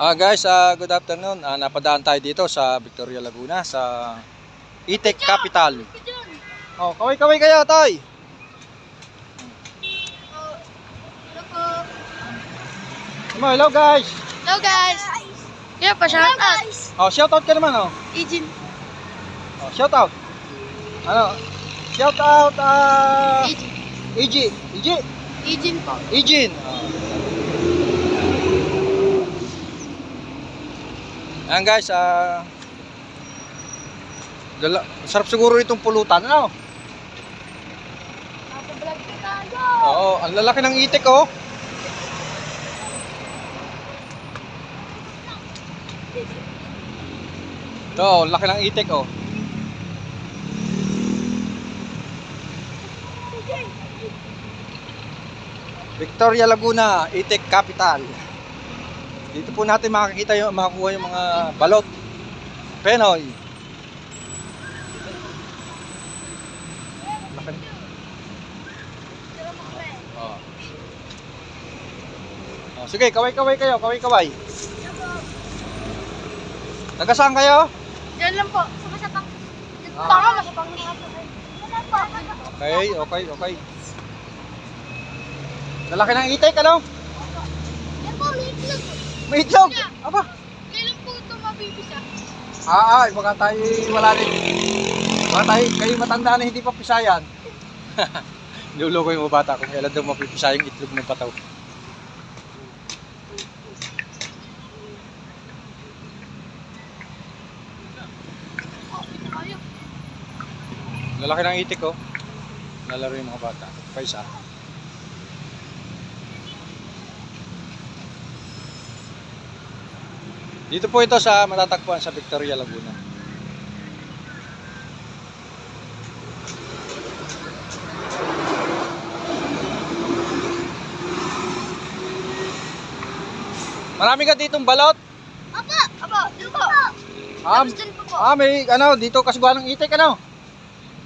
Guys, good afternoon. Napadaan tayo dito sa Victoria, Laguna sa Itik Capital. Oh, kaway-kaway kayo, Toy. Hello po. Hello guys. Hello guys. Kaya pa shout out. Oh, shout out ka naman oh. Ijin. Oh, shout out. Ano? Shout out Ijin. Ijin po. Ijin. Oh. Ayan guys, sarap siguro itong pulutan, ano? Nakablog ka tayo. Oo, ang lalaki ng itik oh. Ito, ang laki ng itik oh. Victoria, Laguna, Itik Capital. Dito po natin makakita yung makakuha yung mga balot. Penoy. Oh. Oh, sige, kaway-kaway kayo, kaway-kaway. Taga saan kayo? Diyan lang po. Sumasapang. Tama, masapang nga po. Okay. Lalaki ng itik, ano? Yan po, may itlog. May itlog. Aba. Kailan po ito mabibisa? Baka tayo wala rin. Baka tayo, kayo matanda na hindi pa pisayan. Niluloko yung mga bata kung kailan daw mapipisa yung itlog ng pataw. Lalaki ng itik oh. Lalaro yung mga bata. Paisa. Dito po ito sa matatagpuan sa Victoria, Laguna. Marami ka ditong balot? Dito po. Dyan po po. May ano, dito kasiguan ng itik ano?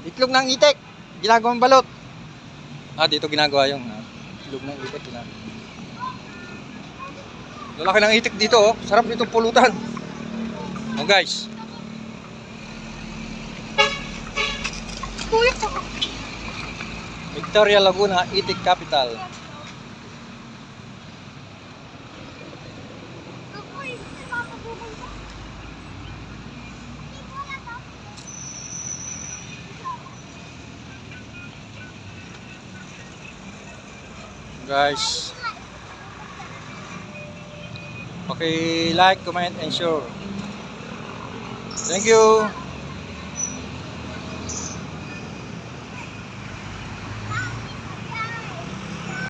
Itlog ng itik. Ginagawang balot. Dito ginagawa yung itlog ng itik. Lalaki ng itik dito oh. Sarap nitong pulutan. Oh guys. Kuya po. Victoria, Laguna, Itik Capital. Guys, like, comment, and share. Thank you.